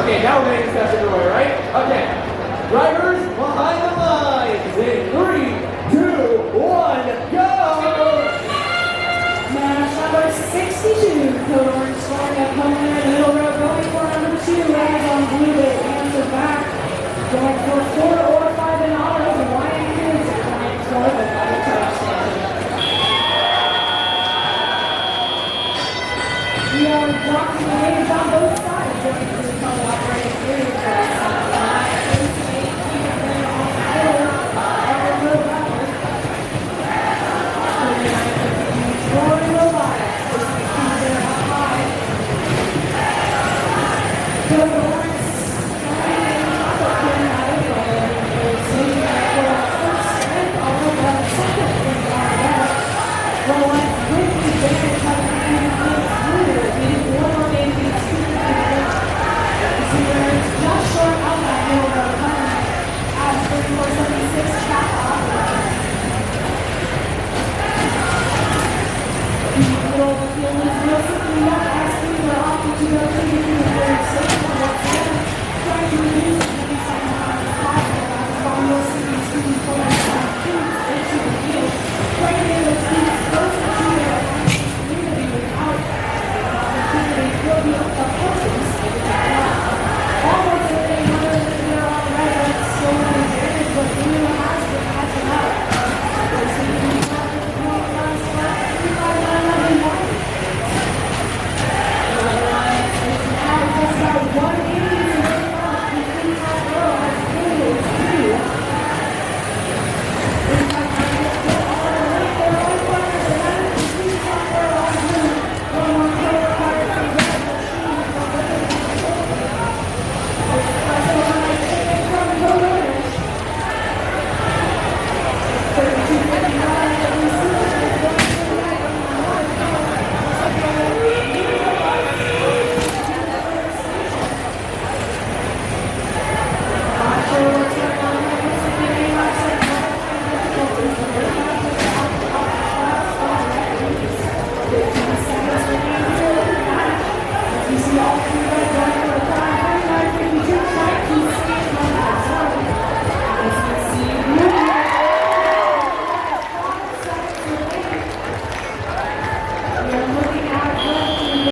Okay, now we're getting steps in the way, right? Okay. Drivers behind the lines in 3, 2, 1, go! Match number 62, Code Orange scoring a opponent in the middle row, going for number 2, as on blue, it hands it back. Going for 4 or 5 in auto, the Lion Kids are going for the double touchdown. We are blocking the waves on both sides, going through the tunnel operating period for us. Robotics.